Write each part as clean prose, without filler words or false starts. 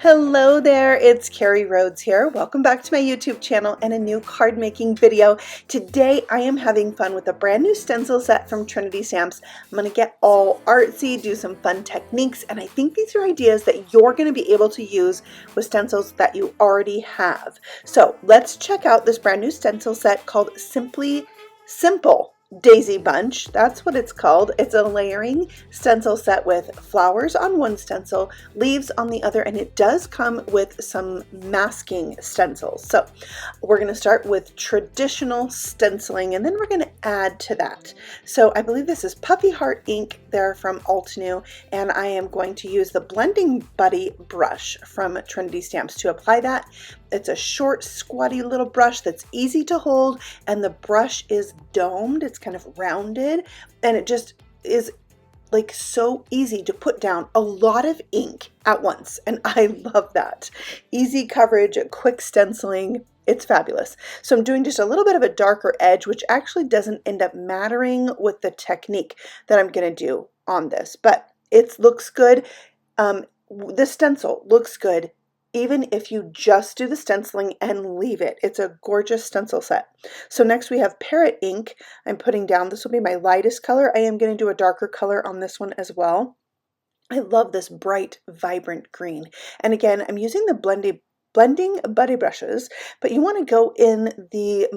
Hello there, it's Carrie Rhodes here. Welcome back to my YouTube channel and a new card making video. Today I am having fun with a brand new stencil set from Trinity Stamps. I'm going to get all artsy, do some fun techniques, and I think these are ideas that you're going to be able to use with stencils that you already have. So let's check out this brand new stencil set called Simple Daisy Bunch. That's what it's called. It's a layering stencil set with flowers on one stencil, leaves on the other, and it does come with some masking stencils. So we're going to start with traditional stenciling and then we're going to add to that. So I believe this is Puffy Heart ink. They're from Alt-New, and I am going to use the Blending Buddy brush from Trinity Stamps to apply that. It's a short, squatty little brush that's easy to hold, and the brush is domed. It's kind of rounded, and it just is like so easy to put down a lot of ink at once, and I love that. Easy coverage, quick stenciling. It's fabulous. So I'm doing just a little bit of a darker edge, which actually doesn't end up mattering with the technique that I'm going to do on this, but it looks good. The stencil looks good even if you just do the stenciling and leave it. It's a gorgeous stencil set. So next we have Parrot ink. I'm putting down, this will be my lightest color. I am going to do a darker color on this one as well. I love this bright, vibrant green. And again, I'm using the Blending Buddy brushes, but you want to go in the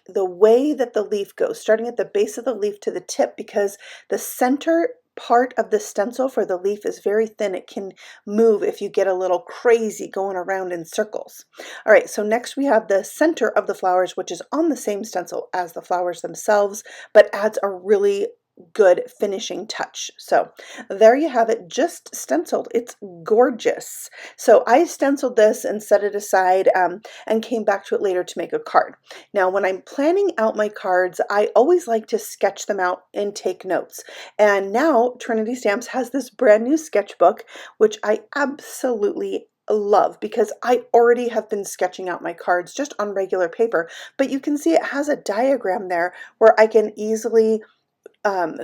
the way that the leaf goes, starting at the base of the leaf to the tip, because the center part of the stencil for the leaf is very thin. It can move if you get a little crazy going around in circles. All right, so next we have the center of the flowers, which is on the same stencil as the flowers themselves, but adds a really good finishing touch. So there you have it, just stenciled. It's gorgeous. So I stenciled this and set it aside and came back to it later to make a card. Now when I'm planning out my cards, I always like to sketch them out and take notes. And now Trinity Stamps has this brand new sketchbook, which I absolutely love because I already have been sketching out my cards just on regular paper, but you can see it has a diagram there where I can easily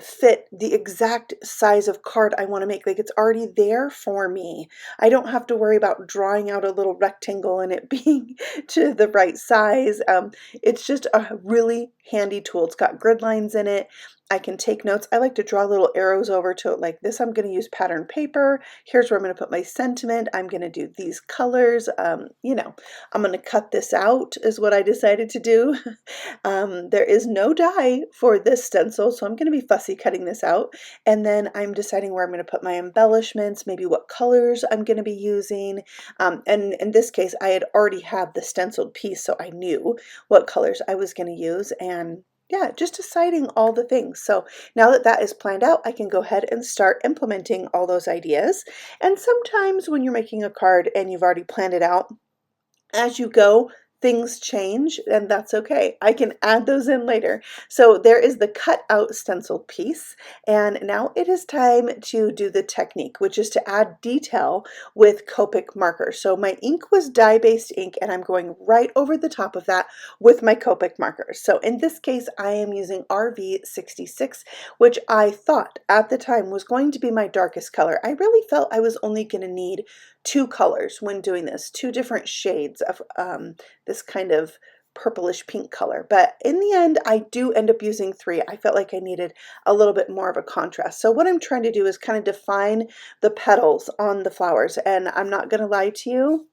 fit the exact size of card I want to make. Like, it's already there for me. I don't have to worry about drawing out a little rectangle and it being to the right size. It's just a really handy tool. It's got grid lines in it. I can take notes. I like to draw little arrows over to it like this. I'm going to use pattern paper. Here's where I'm going to put my sentiment. I'm going to do these colors. You know, I'm going to cut this out is what I decided to do. There is no die for this stencil, so I'm going to be fussy cutting this out. And then I'm deciding where I'm going to put my embellishments, maybe what colors I'm going to be using. And in this case, I had already had the stenciled piece, so I knew what colors I was going to use. And yeah, just deciding all the things. So now that that is planned out, I can go ahead and start implementing all those ideas. And sometimes when you're making a card and you've already planned it out, as you go, things change, and that's okay. I can add those in later. So there is the cut out stencil piece, and now it is time to do the technique, which is to add detail with Copic marker. So my ink was dye-based ink, and I'm going right over the top of that with my Copic marker. So in this case, I am using RV66, which I thought at the time was going to be my darkest color. I really felt I was only going to need two colors when doing this, two different shades of this kind of purplish pink color, but in the end I do end up using three. I felt like I needed a little bit more of a contrast. So what I'm trying to do is kind of define the petals on the flowers, and I'm not going to lie to you,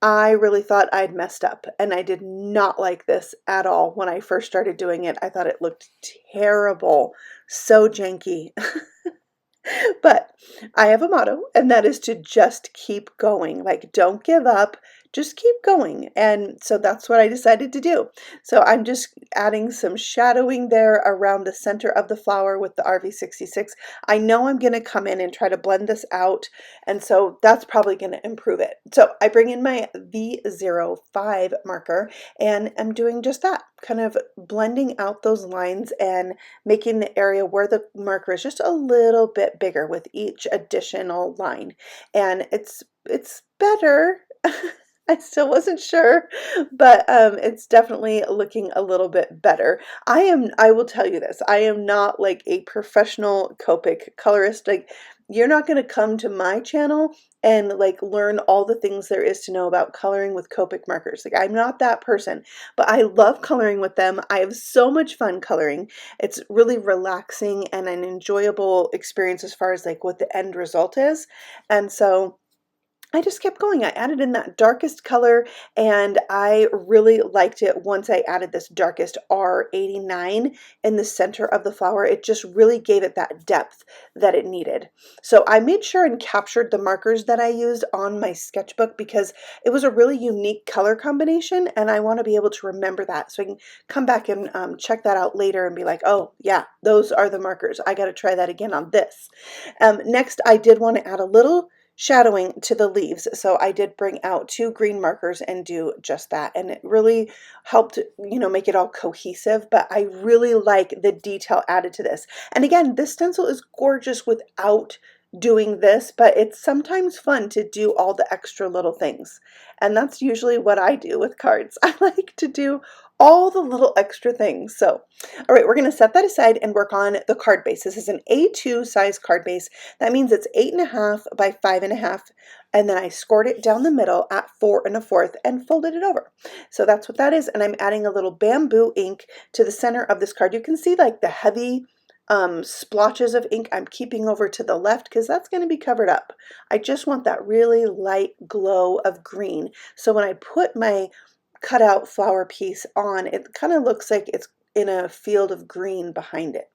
I really thought I'd messed up, and I did not like this at all when I first started doing it. I thought it looked terrible, so janky. But I have a motto, and that is to just keep going. Like, don't give up, just keep going. And so that's what I decided to do. So I'm just adding some shadowing there around the center of the flower with the RV66. I know I'm going to come in and try to blend this out, and so that's probably going to improve it. So I bring in my V05 marker, and I'm doing just that, kind of blending out those lines and making the area where the marker is just a little bit bigger with each additional line. And it's better. I still wasn't sure, but it's definitely looking a little bit better. I will tell you this, I am not like a professional Copic colorist. Like, you're not going to come to my channel and like learn all the things there is to know about coloring with Copic markers. Like, I'm not that person, but I love coloring with them. I have so much fun coloring. It's really relaxing and an enjoyable experience as far as like what the end result is. And so I just kept going. I added in that darkest color, and I really liked it once I added this darkest R89 in the center of the flower. It just really gave it that depth that it needed. So I made sure and captured the markers that I used on my sketchbook because it was a really unique color combination, and I want to be able to remember that so I can come back and check that out later and be like, oh yeah, those are the markers. I got to try that again on this. Next, I did want to add a little shadowing to the leaves, so I did bring out 2 green markers and do just that, and it really helped, you know, make it all cohesive. But I really like the detail added to this, and again, this stencil is gorgeous without doing this, but it's sometimes fun to do all the extra little things, and that's usually what I do with cards. I like to do all the little extra things. So, all right, we're going to set that aside and work on the card base. This is an A2 size card base. That means it's 8.5 by 5.5, and then I scored it down the middle at 4 1/4 and folded it over. So that's what that is, and I'm adding a little bamboo ink to the center of this card. You can see like the heavy splotches of ink I'm keeping over to the left because that's going to be covered up. I just want that really light glow of green. So when I put my cutout flower piece on, it kind of looks like it's in a field of green behind it.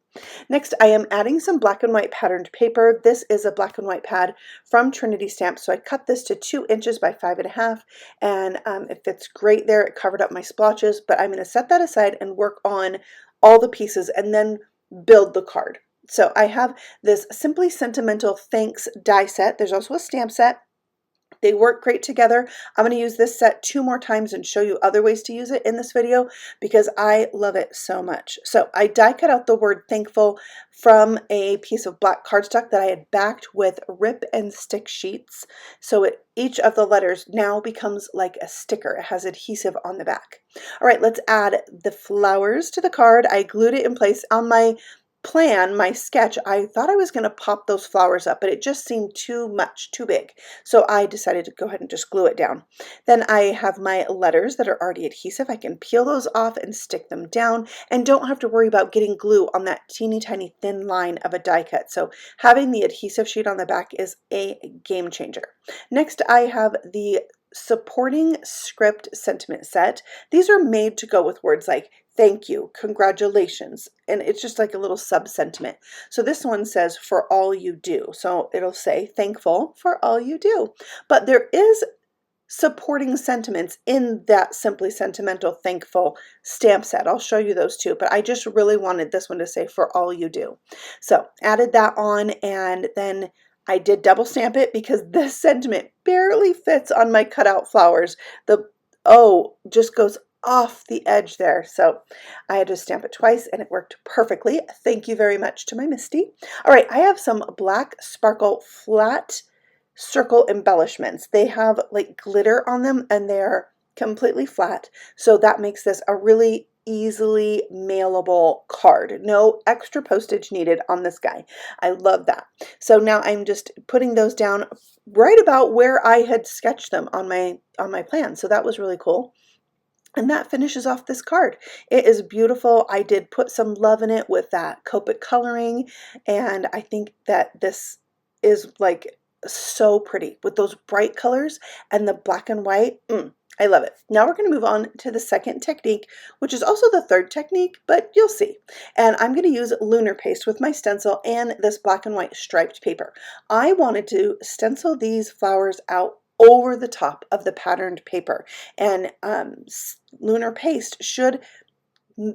Next, I am adding some black and white patterned paper. This is a black and white pad from Trinity Stamps, so I cut this to 2 inches by 5.5, and it fits great there. It covered up my splotches, but I'm going to set that aside and work on all the pieces and then build the card. So I have this Simply Sentimental Thanks die set. There's also a stamp set. They work great together. I'm going to use this set 2 more times and show you other ways to use it in this video because I love it so much. So I die cut out the word thankful from a piece of black cardstock that I had backed with rip and stick sheets. So each of the letters now becomes like a sticker. It has adhesive on the back. All right, let's add the flowers to the card. I glued it in place on my plan, my sketch. I thought I was going to pop those flowers up, but it just seemed too much, too big. So I decided to go ahead and just glue it down. Then I have my letters that are already adhesive. I can peel those off and stick them down and don't have to worry about getting glue on that teeny tiny thin line of a die cut. So having the adhesive sheet on the back is a game changer. Next, I have the supporting script sentiment set. These are made to go with words like thank you, congratulations, and it's just like a little sub-sentiment. So this one says, for all you do. So it'll say, thankful for all you do. But there is supporting sentiments in that Simply Sentimental Thankful stamp set. I'll show you those too, but I just really wanted this one to say, for all you do. So added that on, and then I did double stamp it because this sentiment barely fits on my cutout flowers. The O just goes off the edge there. So I had to stamp it twice and it worked perfectly. Thank you very much to my Misty. All right, I have some black sparkle flat circle embellishments. They have like glitter on them and they're completely flat. So that makes this a really easily mailable card. No extra postage needed on this guy. I love that. So now I'm just putting those down right about where I had sketched them on my plan. So that was really cool. And that finishes off this card. It is beautiful. I did put some love in it with that Copic coloring, and I think that this is like so pretty with those bright colors and the black and white. I love it. Now we're going to move on to the second technique, which is also the third technique, but you'll see. And I'm going to use Lunar Paste with my stencil and this black and white striped paper. I wanted to stencil these flowers out over the top of the patterned paper, and Lunar Paste should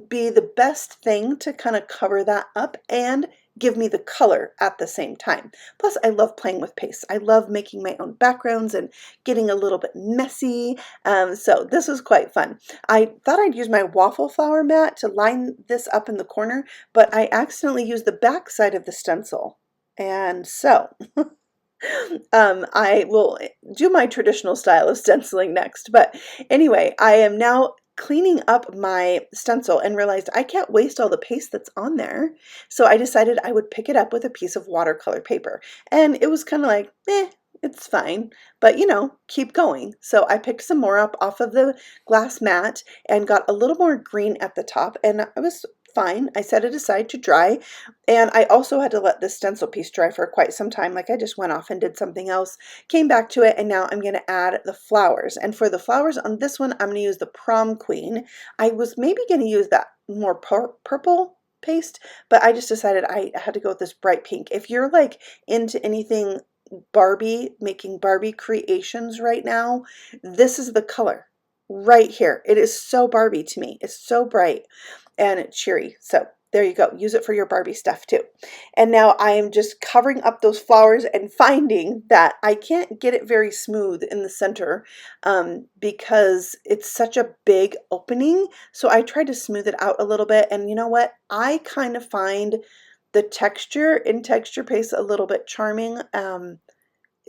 be the best thing to kind of cover that up and give me the color at the same time. Plus, I love playing with paste. I love making my own backgrounds and getting a little bit messy. So this was quite fun. I thought I'd use my waffle flower mat to line this up in the corner, but I accidentally used the back side of the stencil. And so I will do my traditional style of stenciling next. But anyway, I am now cleaning up my stencil and realized I can't waste all the paste that's on there. So I decided I would pick it up with a piece of watercolor paper. And it was kind of like, it's fine, but you know, keep going. So I picked some more up off of the glass mat and got a little more green at the top, and I was fine. I set it aside to dry, and I also had to let this stencil piece dry for quite some time. Like I just went off and did something else, came back to it, and now I'm going to add the flowers. And for the flowers on this one, I'm going to use the Prom Queen. I was maybe going to use that more purple paste, but I just decided I had to go with this bright pink. If you're like into anything Barbie, making Barbie creations right now, this is the color right here. It is so Barbie to me. It's so bright and cheery. So there you go. Use it for your Barbie stuff too. And now I am just covering up those flowers and finding that I can't get it very smooth in the center because it's such a big opening. So I tried to smooth it out a little bit. And you know what? I kind of find the texture in texture paste a little bit charming.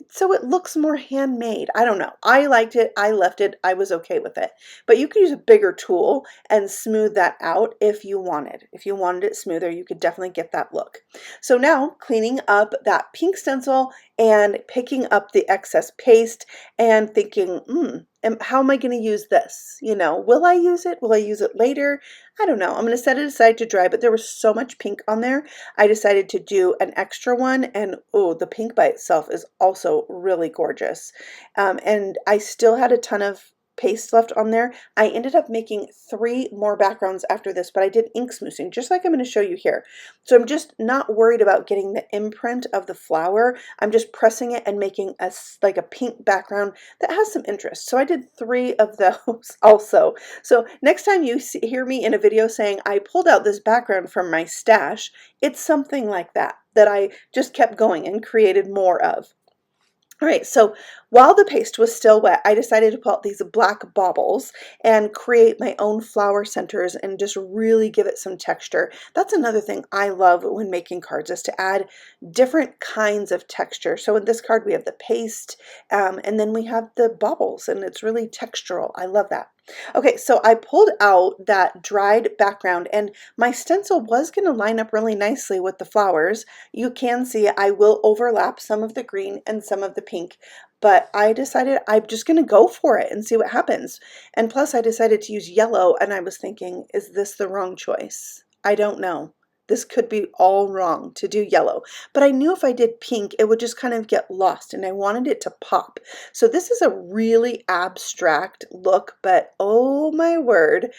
So it looks more handmade. I don't know. I liked it. I left it. I was okay with it. But you could use a bigger tool and smooth that out if you wanted. If you wanted it smoother, you could definitely get that look. So now cleaning up that pink stencil and picking up the excess paste and thinking, how am I going to use this? You know, will I use it? Will I use it later? I don't know. I'm going to set it aside to dry, but there was so much pink on there. I decided to do an extra one, and oh, the pink by itself is also really gorgeous. And I still had a ton of paste left on there. I ended up making 3 more backgrounds after this, but I did ink smoothing, just like I'm going to show you here. So I'm just not worried about getting the imprint of the flower. I'm just pressing it and making like a pink background that has some interest. So I did 3 of those also. So next time you hear me in a video saying I pulled out this background from my stash, it's something like that I just kept going and created more of. All right, so while the paste was still wet, I decided to pull out these black baubles and create my own flower centers and just really give it some texture. That's another thing I love when making cards, is to add different kinds of texture. So in this card, we have the paste, and then we have the baubles, and it's really textural. I love that. Okay, so I pulled out that dried background, and my stencil was going to line up really nicely with the flowers. You can see I will overlap some of the green and some of the pink, but I decided I'm just going to go for it and see what happens. And plus I decided to use yellow, and I was thinking, is this the wrong choice? I don't know. This could be all wrong to do yellow, but I knew if I did pink, it would just kind of get lost, and I wanted it to pop. So this is a really abstract look, but oh my word,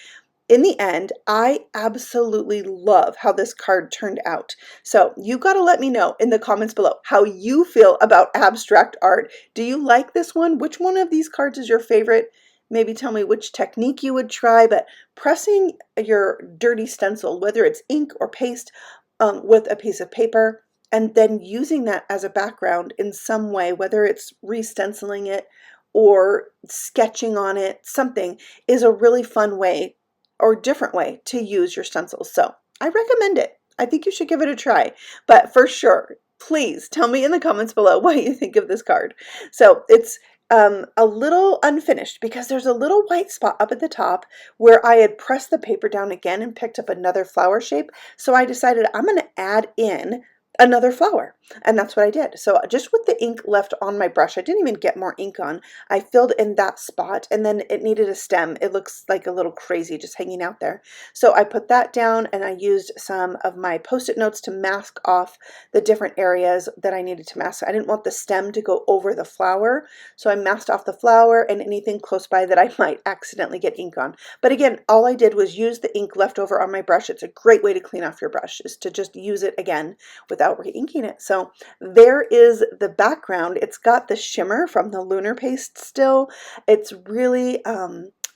in the end, I absolutely love how this card turned out. So you got to let me know in the comments below how you feel about abstract art. Do you like this one? Which one of these cards is your favorite? Maybe tell me which technique you would try, but pressing your dirty stencil, whether it's ink or paste, with a piece of paper, and then using that as a background in some way, whether it's re-stenciling it or sketching on it, something, is a really fun way or different way to use your stencils. So I recommend it. I think you should give it a try, but for sure, please tell me in the comments below what you think of this card. So it's a little unfinished because there's a little white spot up at the top where I had pressed the paper down again and picked up another flower shape. So I decided I'm going to add in another flower, and that's what I did. So just with the ink left on my brush, I didn't even get more ink on. I filled in that spot, and then it needed a stem. It looks like a little crazy just hanging out there. So I put that down, and I used some of my post-it notes to mask off the different areas that I needed to mask. I didn't want the stem to go over the flower, so I masked off the flower and anything close by that I might accidentally get ink on. But again, all I did was use the ink left over on my brush. It's a great way to clean off your brush, is to just use it again without re-inking it. So there is the background. It's got the shimmer from the Lunar Paste still. It's really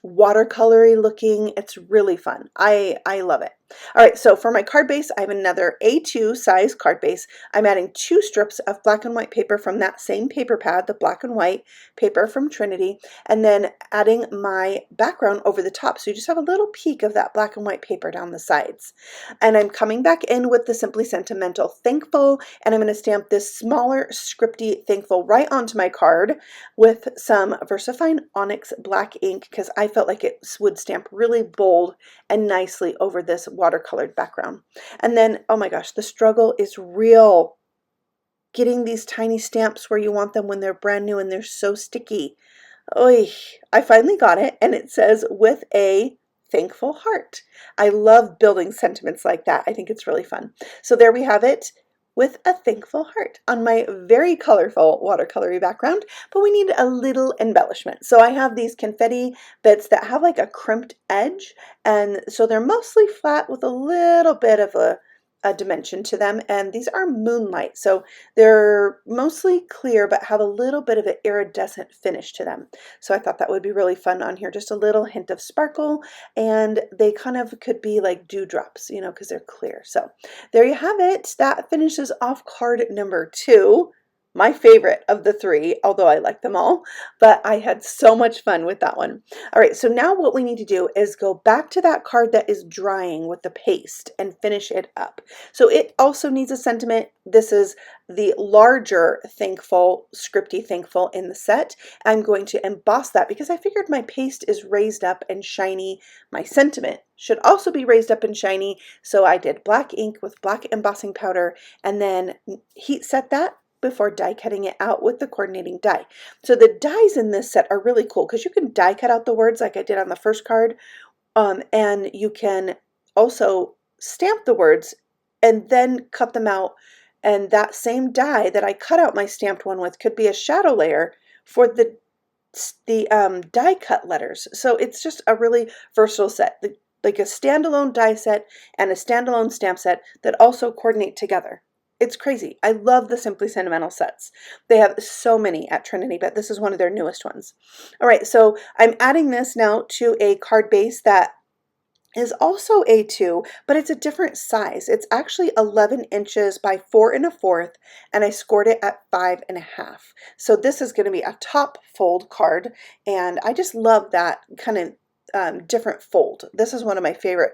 watercolory looking. It's really fun. I love it. All right, so for my card base, I have another A2 size card base. I'm adding 2 strips of black and white paper from that same paper pad, the black and white paper from Trinity, and then adding my background over the top. So you just have a little peek of that black and white paper down the sides. And I'm coming back in with the Simply Sentimental Thankful, and I'm going to stamp this smaller scripty Thankful right onto my card with some VersaFine Onyx black ink, because I felt like it would stamp really bold and nicely over this watercolored background. And then, oh my gosh, the struggle is real. getting these tiny stamps where you want them when they're brand new and they're so sticky. Oy, I finally got it, and it says with a thankful heart. I love building sentiments like that. I think it's really fun. So there we have it, with a thankful heart on my very colorful watercolory background, but we need a little embellishment. So I have these confetti bits that have like a crimped edge, and so they're mostly flat with a little bit of a dimension to them, and these are Moonlight, so they're mostly clear but have a little bit of an iridescent finish to them. So I thought that would be really fun on here, just a little hint of sparkle, and they kind of could be like dewdrops, you know, because they're clear. So there you have it. That finishes off card number 2. My favorite of the 3, although I like them all, but I had so much fun with that one. All right, so now what we need to do is go back to that card that is drying with the paste and finish it up. So it also needs a sentiment. This is the larger thankful, scripty thankful in the set. I'm going to emboss that because I figured my paste is raised up and shiny. My sentiment should also be raised up and shiny. So I did black ink with black embossing powder and then heat set that before die cutting it out with the coordinating die. So the dies in this set are really cool because you can die cut out the words like I did on the first card, and you can also stamp the words and then cut them out, and that same die that I cut out my stamped one with could be a shadow layer for the die cut letters. So it's just a really versatile set, like a standalone die set and a standalone stamp set that also coordinate together. It's crazy. I love the Simply Sentimental sets. They have so many at Trinity, but this is one of their newest ones. All right, so I'm adding this now to a card base that is also A2, but it's a different size. It's actually 11 inches by 4 1/4, and I scored it at 5 1/2. So this is going to be a top fold card, and I just love that kind of different fold. This is one of my favorite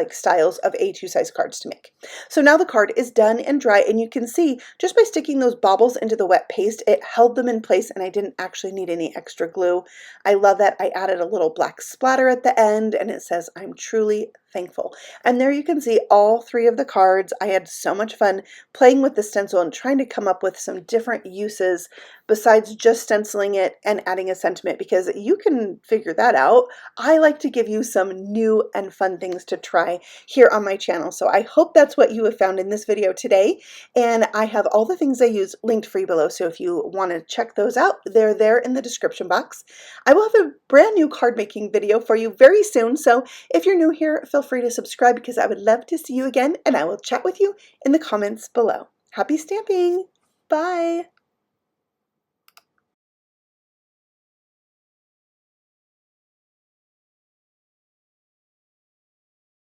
styles of A2 size cards to make. So now the card is done and dry, and you can see just by sticking those baubles into the wet paste, it held them in place and I didn't actually need any extra glue. I love that. I added a little black splatter at the end and it says, "I'm truly thankful." And there you can see all 3 of the cards. I had so much fun playing with the stencil and trying to come up with some different uses besides just stenciling it and adding a sentiment, because you can figure that out. I like to give you some new and fun things to try here on my channel. So I hope that's what you have found in this video today. And I have all the things I use linked for you below. So if you want to check those out, they're there in the description box. I will have a brand new card making video for you very soon. So if you're new here, feel free to subscribe because I would love to see you again, and I will chat with you in the comments below. Happy stamping! Bye!